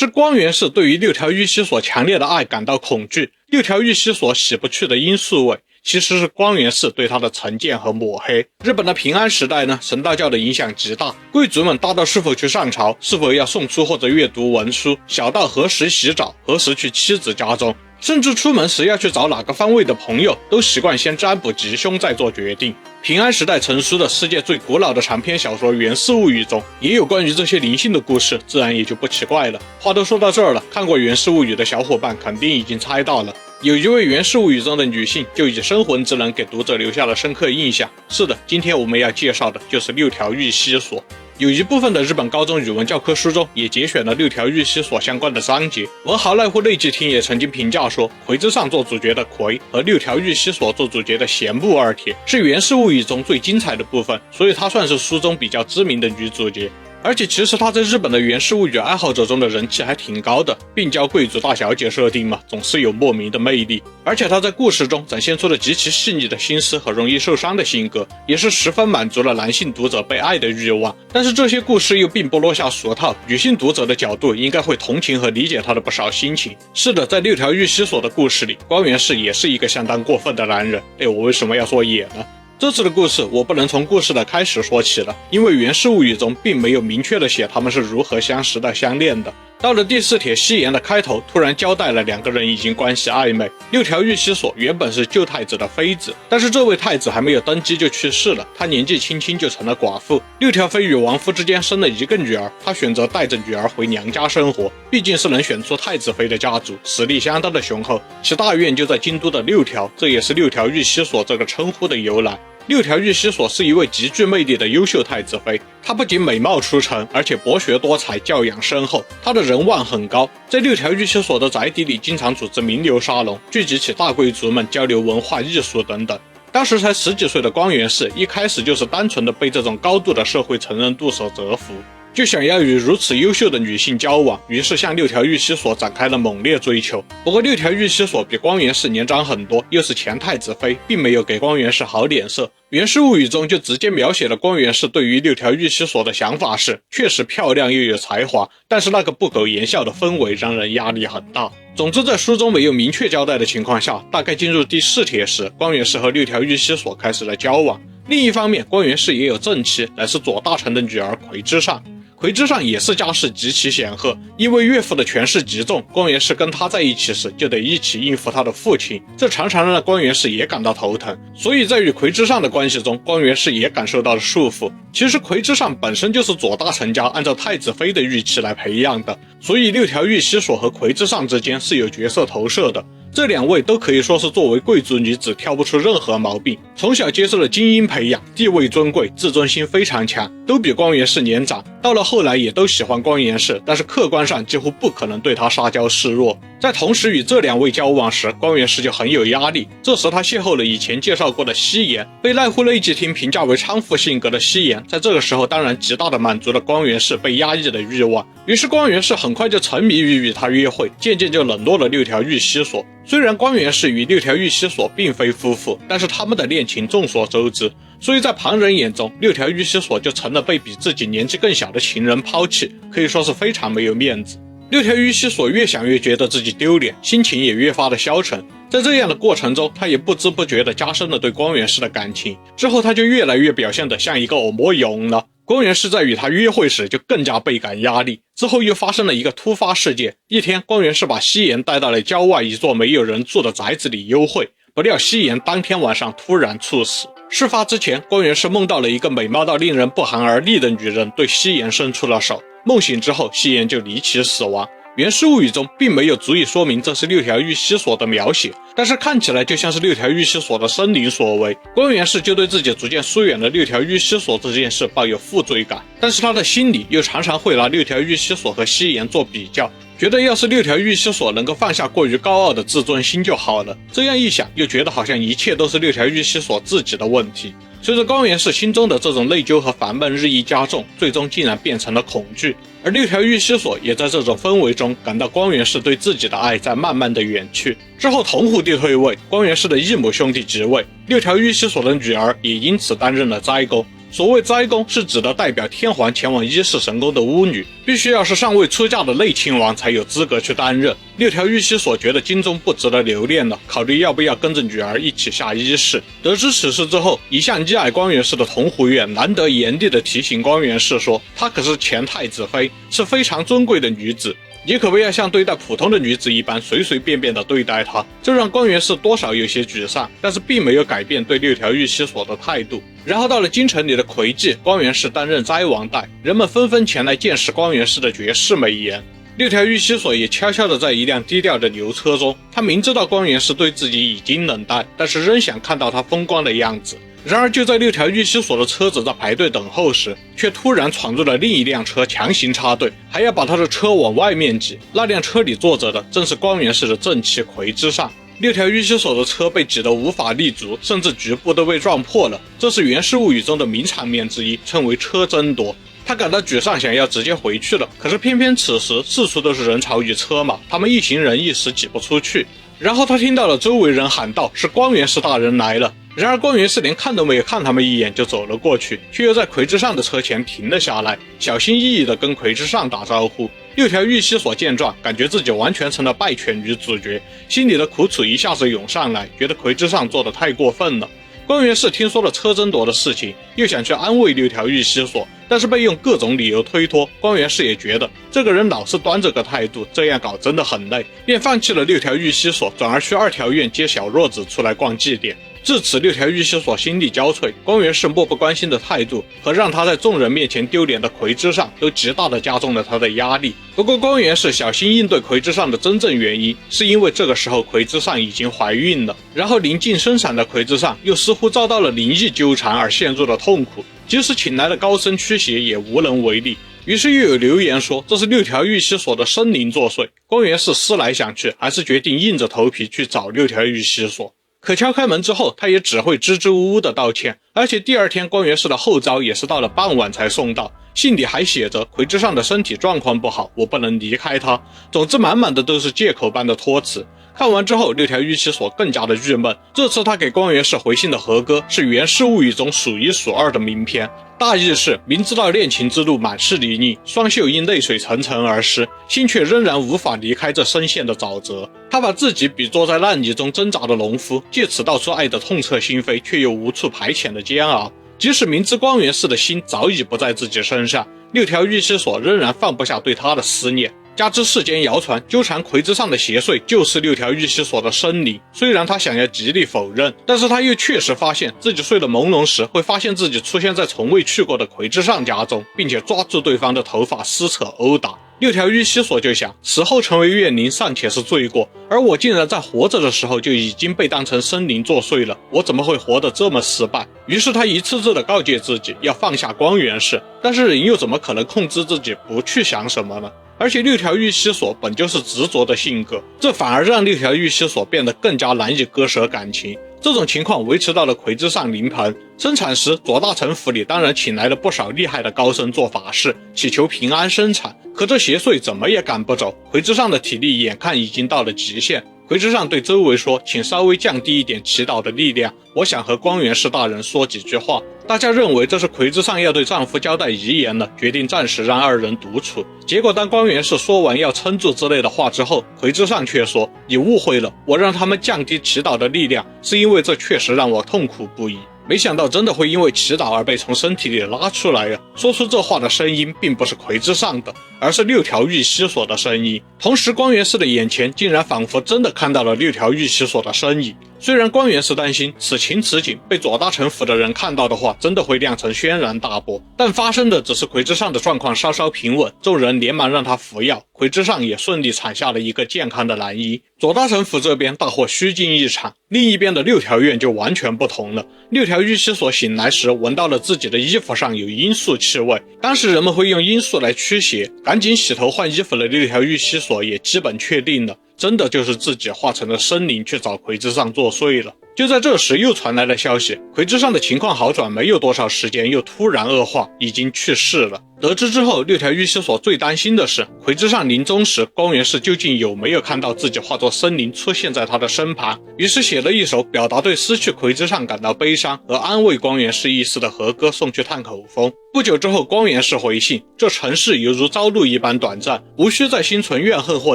是光源氏对于六条玉溪所强烈的爱感到恐惧，六条玉溪所洗不去的罂粟味，其实是光源氏对他的成见和抹黑。日本的平安时代呢，神道教的影响极大，贵族们大到是否去上朝，是否要诵书或者阅读文书，小到何时洗澡，何时去妻子家中，甚至出门时要去找哪个方位的朋友，都习惯先占卜吉凶再做决定。平安时代成书的世界最古老的长篇小说《源氏物语》中也有关于这些灵性的故事，自然也就不奇怪了。话都说到这儿了，看过《源氏物语》的小伙伴肯定已经猜到了，有一位《源氏物语》中的女性就以生魂之能给读者留下了深刻印象。是的，今天我们要介绍的就是六条玉溪所。有一部分的日本高中语文教科书中也节选了六条玉溪所相关的章节。文豪濑户内纪听也曾经评价说，葵之上做主角的葵和六条玉溪所做主角的弦木二铁是《源氏物语》中最精彩的部分，所以她算是书中比较知名的女主角。而且其实她在日本的《源氏物语》爱好者中的人气还挺高的，病娇贵族大小姐设定嘛，总是有莫名的魅力。而且她在故事中展现出了极其细腻的心思和容易受伤的性格，也是十分满足了男性读者被爱的欲望。但是这些故事又并不落下俗套，女性读者的角度应该会同情和理解她的不少心情。是的，在六条玉溪所的故事里，光源氏也是一个相当过分的男人。我为什么要说也呢？这次的故事我不能从故事的开始说起了，因为《源氏物语》中并没有明确的写他们是如何相识的相恋的。到了第四帖西言的开头，突然交代了两个人已经关系暧昧。六条玉溪所原本是旧太子的妃子，但是这位太子还没有登基就去世了，他年纪轻轻就成了寡妇。六条妃与王夫之间生了一个女儿，她选择带着女儿回娘家生活，毕竟是能选出太子妃的家族，实力相当的雄厚，其大院就在京都的六条，这也是六条玉溪所这个称呼的由来。六条玉溪所是一位极具魅力的优秀太子妃，她不仅美貌出尘，而且博学多才，教养深厚，她的人望很高。在六条玉溪所的宅邸里，经常组织名流沙龙，聚集起大贵族们交流文化艺术等等。当时才10几岁的光源氏，一开始就是单纯的被这种高度的社会承认度所折服，就想要与如此优秀的女性交往，于是向六条玉溪所展开了猛烈追求。不过六条玉溪所比光源氏年长很多，又是前太子妃，并没有给光源氏好脸色。《源氏物语》中就直接描写了光源氏对于六条玉溪所的想法是，确实漂亮又有才华，但是那个不苟言笑的氛围让人压力很大。总之在书中没有明确交代的情况下，大概进入第4帖时，光源氏和六条玉溪所开始了交往。另一方面，光源氏也有正妻，乃是左大臣的女儿葵之上。葵之上也是家世极其显赫，因为岳父的权势极重，光源氏跟他在一起时就得一起应付他的父亲，这常常让光源氏也感到头疼。所以在与葵之上的关系中，光源氏也感受到了束缚。其实葵之上本身就是左大臣家按照太子妃的预期来培养的，所以六条玉溪所和葵之上之间是有角色投射的。这两位都可以说是作为贵族女子挑不出任何毛病，从小接受了精英培养，地位尊贵，自尊心非常强，都比光源氏年长，到了后来也都喜欢光源氏，但是客观上几乎不可能对他撒娇示弱。在同时与这两位交往时，光源氏就很有压力。这时他邂逅了以前介绍过的西岩，被濑户内纪听评价为娼妇性格的西岩，在这个时候当然极大的满足了光源氏被压抑的欲望。于是光源氏很快就沉迷于与他约会，渐渐就冷落了六条玉溪所。虽然光源氏与六条玉溪所并非夫妇，但是他们的恋情众所周知，所以在旁人眼中，六条玉溪所就成了被比自己年纪更小的情人抛弃，可以说是非常没有面子。六条玉溪所越想越觉得自己丢脸，心情也越发的消沉。在这样的过程中，他也不知不觉地加深了对光源氏的感情。之后他就越来越表现得像一个恶魔勇了。光源氏在与他约会时就更加倍感压力。之后又发生了一个突发事件，一天光源氏把西岩带到了郊外一座没有人住的宅子里幽会，不料西岩当天晚上突然猝死。事发之前，光源氏梦到了一个美貌到令人不寒而栗的女人对西岩伸出了手，梦醒之后西岩就离奇死亡。源氏物语中并没有足以说明这是六条玉溪所的描写，但是看起来就像是六条玉溪所的生灵所为。光源氏就对自己逐渐疏远了六条玉溪所这件事抱有负罪感，但是他的心里又常常会拿六条玉溪所和西岩做比较，觉得要是六条玉溪所能够放下过于高傲的自尊心就好了。这样一想，又觉得好像一切都是六条玉溪所自己的问题。随着光源氏心中的这种内疚和烦闷日益加重，最终竟然变成了恐惧。而六条玉溪所也在这种氛围中感到光源氏对自己的爱在慢慢的远去。之后同虎帝退位，光源氏的异母兄弟即位，六条玉溪所的女儿也因此担任了斋公。所谓斋宫是指的代表天皇前往伊势神宫的巫女，必须要是尚未出嫁的内亲王才有资格去担任。六条玉溪所觉得金钟不值得留恋了，考虑要不要跟着女儿一起下伊势。得知此事之后，一向溺爱光源氏的佟湖远难得严厉地提醒光源氏说，她可是前太子妃，是非常尊贵的女子，你可不要像对待普通的女子一般随随便便地对待她。这让光源氏多少有些沮丧，但是并没有改变对六条玉溪所的态度。然后到了京城里的魁稷，光源氏担任斋王代，人们纷纷前来见识光源氏的绝世美颜。六条玉溪所也悄悄地在一辆低调的牛车中，他明知道光源氏对自己已经冷淡，但是仍想看到他风光的样子。然而就在六条玉溪所的车子在排队等候时，却突然闯入了另一辆车，强行插队，还要把他的车往外面挤。那辆车里坐着的正是光源氏的正妻魁之上。六条玉溪所的车被挤得无法立足，甚至局部都被撞破了，这是《源氏物语》中的名场面之一，称为车争夺。他感到沮丧，想要直接回去了，可是偏偏此时四处都是人潮与车马，他们一行人一时挤不出去。然后他听到了周围人喊道，是光源氏大人来了。然而光源氏连看都没有看他们一眼就走了过去，却又在魁之上的车前停了下来，小心翼翼地跟魁之上打招呼。六条玉溪所见状，感觉自己完全成了败犬女主角，心里的苦楚一下子涌上来，觉得魁之上做得太过分了。光源氏听说了车争夺的事情，又想去安慰六条玉溪所，但是被用各种理由推脱。光源氏也觉得这个人老是端着个态度，这样搞真的很累，便放弃了六条玉溪所，转而去二条院接小弱子出来逛祭典。至此，六条玉溪所心力交瘁，光源氏漠不关心的态度和让他在众人面前丢脸的魁之上，都极大地加重了他的压力。不过光源氏小心应对魁之上的真正原因，是因为这个时候魁之上已经怀孕了，然后临近生产的魁之上又似乎遭到了灵异纠缠而陷入了痛苦，即使请来了高僧驱邪也无能为力。于是又有流言说这是六条玉溪所的生灵作祟。光源氏思来想去，还是决定硬着头皮去找六条玉溪所。可敲开门之后，他也只会支支吾吾的道歉，而且第二天光源氏的后召也是到了傍晚才送到，信里还写着魁之上的身体状况不好，我不能离开他。总之满满的都是借口般的托辞。看完之后，六条玉溪所更加的郁闷。这次他给光源氏回信的和歌是《源氏物语》中数一数二的名篇，大意是明知道恋情之路满是泥泞，双袖因泪水层层而湿，心却仍然无法离开这深陷的沼泽。他把自己比作在烂泥中挣扎的农夫，借此道出爱得痛彻心扉却又无处排遣的煎熬。即使明知光源氏的心早已不在自己身上，六条玉溪所仍然放不下对他的思念。加之世间谣传纠缠魁之上的邪祟就是六条玉溪所的生灵，虽然他想要极力否认，但是他又确实发现自己睡了朦胧时会发现自己出现在从未去过的魁之上家中，并且抓住对方的头发撕扯殴打。六条玉溪所就想，死后成为怨灵尚且是罪过，而我竟然在活着的时候就已经被当成生灵作祟了，我怎么会活得这么失败？于是他一次次地告诫自己要放下光源氏，但是人又怎么可能控制自己不去想什么呢？而且六条玉溪所本就是执着的性格，这反而让六条玉溪所变得更加难以割舍感情。这种情况维持到了魁之上临盆生产时，左大臣府里当然请来了不少厉害的高僧做法事，祈求平安生产。可这邪祟怎么也赶不走，魁之上的体力眼看已经到了极限。魁之上对周围说，请稍微降低一点祈祷的力量，我想和光源氏大人说几句话。大家认为这是魁之上要对丈夫交代遗言了，决定暂时让二人独处。结果当光源氏说完要撑住之类的话之后，魁之上却说，你误会了，我让他们降低祈祷的力量，是因为这确实让我痛苦不已。没想到真的会因为祈祷而被从身体里拉出来呀！说出这话的声音并不是魁之上的，而是六条玉溪所的声音。同时光源氏的眼前竟然仿佛真的看到了六条玉溪所的身影。虽然光源氏担心此情此景被左大臣府的人看到的话，真的会酿成轩然大波，但发生的只是魁之上的状况稍稍平稳，众人连忙让他服药，魁之上也顺利产下了一个健康的男婴。左大臣府这边大获虚惊一场，另一边的六条院就完全不同了。六条玉溪所醒来时闻到了自己的衣服上有罂粟气味，当时人们会用罂粟来驱邪，赶紧洗头换衣服的六条玉溪所也基本确定了，真的就是自己化成了生灵去找魁之上作祟了。就在这时，又传来了消息，魁之上的情况好转没有多少时间，又突然恶化，已经去世了。得知之后，六条御司所最担心的是，魁之上临终时，光源氏究竟有没有看到自己化作生灵出现在他的身旁，于是写了一首表达对失去魁之上感到悲伤和安慰光源氏一丝的和歌送去探口风。不久之后，光源氏回信，这尘世犹如朝露一般短暂，无需再心存怨恨或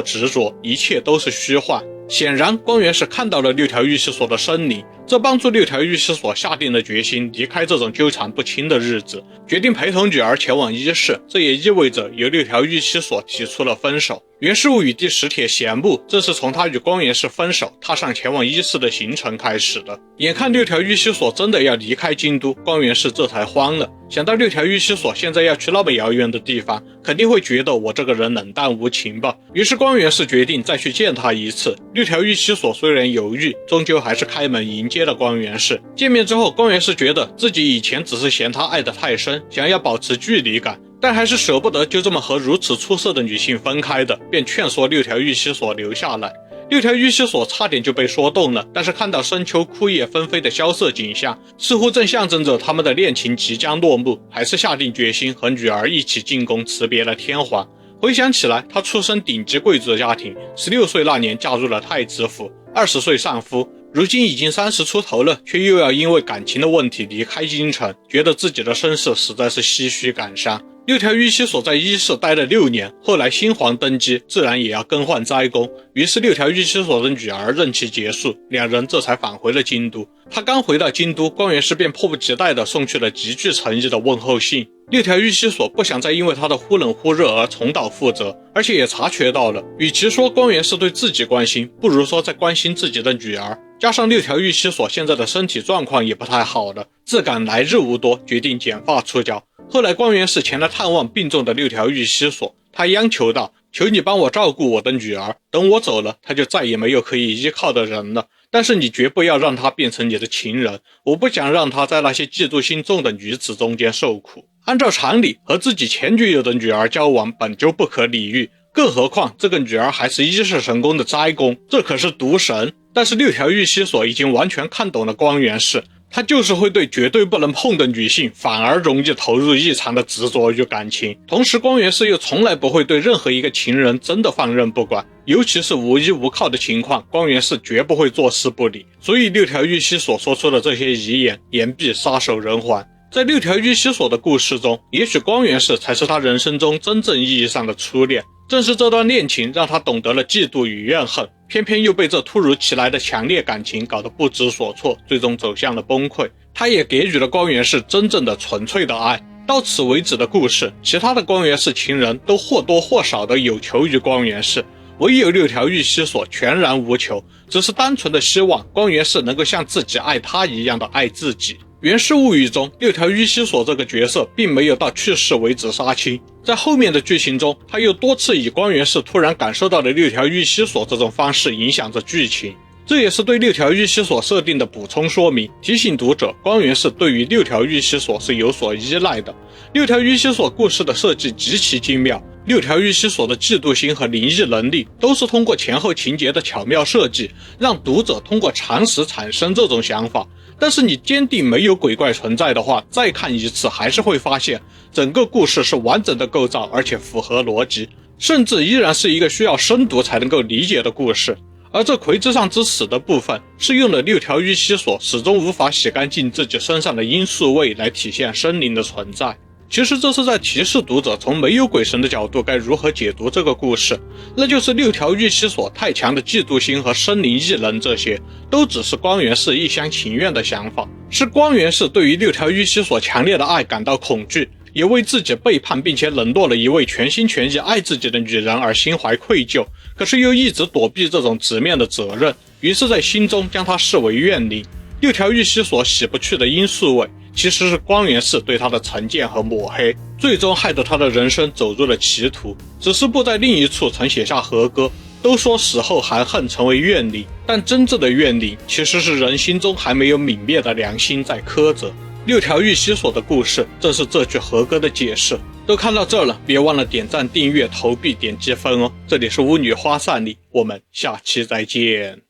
执着，一切都是虚幻。显然，光源氏看到了六条御司所的生灵，这帮助六条御司所下定了决心，离开这种纠缠不清的日子，决定陪同女儿前往一世。这也意味着由六条御司所提出了分手。源氏物语第10帖贤木，这是从他与光源氏分手，踏上前往一世的行程开始的。眼看六条御司所真的要离开京都，光源氏这才慌了。想到六条御司所现在要去那么遥远的地方，肯定会觉得我这个人冷淡无情吧。于是光源氏决定再去见他一次。六条御司所虽然犹豫，终究还是开门迎接了光源氏。见面之后，光源氏觉得自己以前只是嫌他爱得太深，想要保持距离感，但还是舍不得就这么和如此出色的女性分开的，便劝说六条御司所留下来。六条御司所差点就被说动了，但是看到深秋枯叶纷飞的萧瑟景象，似乎正象征着他们的恋情即将落幕，还是下定决心和女儿一起进宫辞别了天皇。回想起来，他出身顶级贵族的家庭，16岁那年嫁入了太子府，20岁丧夫，如今已经30出头了，却又要因为感情的问题离开京城，觉得自己的身世实在是唏嘘感伤。六条御司所在一世待了6年，后来新皇登基，自然也要更换斋宫，于是六条御司所的女儿任期结束，两人这才返回了京都。他刚回到京都，光源氏便迫不及待地送去了极具诚意的问候信。六条御司所不想再因为他的忽冷忽热而重蹈覆辙，而且也察觉到了，与其说光源氏对自己关心，不如说在关心自己的女儿。加上六条御司所现在的身体状况也不太好了，自感来日无多，决定剪发出家。后来光源氏前来探望病重的六条御司所，他央求道：求你帮我照顾我的女儿，等我走了，她就再也没有可以依靠的人了，但是你绝不要让她变成你的情人，我不想让她在那些嫉妒心重的女子中间受苦。按照常理，和自己前女友的女儿交往本就不可理喻，更何况这个女儿还是一世神宫的斋宫，这可是毒神。但是六条御司所已经完全看懂了光源氏，他就是会对绝对不能碰的女性反而容易投入异常的执着与感情，同时光源氏又从来不会对任何一个情人真的放任不管，尤其是无依无靠的情况，光源氏绝不会坐视不理。所以六条御司所说出的这些遗言，言必撒手人寰。在六条御司所的故事中，也许光源氏才是他人生中真正意义上的初恋，正是这段恋情让他懂得了嫉妒与怨恨，偏偏又被这突如其来的强烈感情搞得不知所措，最终走向了崩溃。他也给予了光源氏真正的纯粹的爱。到此为止的故事，其他的光源氏情人都或多或少的有求于光源氏，唯有六条御司所全然无求，只是单纯的希望光源氏能够像自己爱他一样的爱自己。源氏物语中，六条御司所这个角色并没有到去世为止杀青，在后面的剧情中，他又多次以光源氏突然感受到了六条御司所这种方式影响着剧情，这也是对六条御司所设定的补充说明，提醒读者光源氏对于六条御司所是有所依赖的。六条御司所故事的设计极其精妙，六条御司所的嫉妒心和灵异能力都是通过前后情节的巧妙设计，让读者通过常识产生这种想法。但是你坚定没有鬼怪存在的话，再看一次还是会发现整个故事是完整的构造，而且符合逻辑，甚至依然是一个需要深读才能够理解的故事。而这魁之上之死的部分是用了六条御司所始终无法洗干净自己身上的罂粟味来体现生灵的存在。其实这是在提示读者从没有鬼神的角度该如何解读这个故事，那就是六条御司所太强的嫉妒心和生灵异能，这些都只是光源氏一厢情愿的想法，是光源氏对于六条御司所强烈的爱感到恐惧，也为自己背叛并且冷落了一位全心全意爱自己的女人而心怀愧疚，可是又一直躲避这种直面的责任，于是在心中将他视为怨灵。六条御司所洗不去的罂粟味，其实是光源氏对他的成见和抹黑，最终害得他的人生走入了歧途。只是不在另一处曾写下和歌，都说死后含恨成为怨灵，但真正的怨灵其实是人心中还没有泯灭的良心在苛责。六条御司所的故事正是这句和歌的解释。都看到这了，别忘了点赞、订阅、投币、点积分哦。这里是巫女花散里，我们下期再见。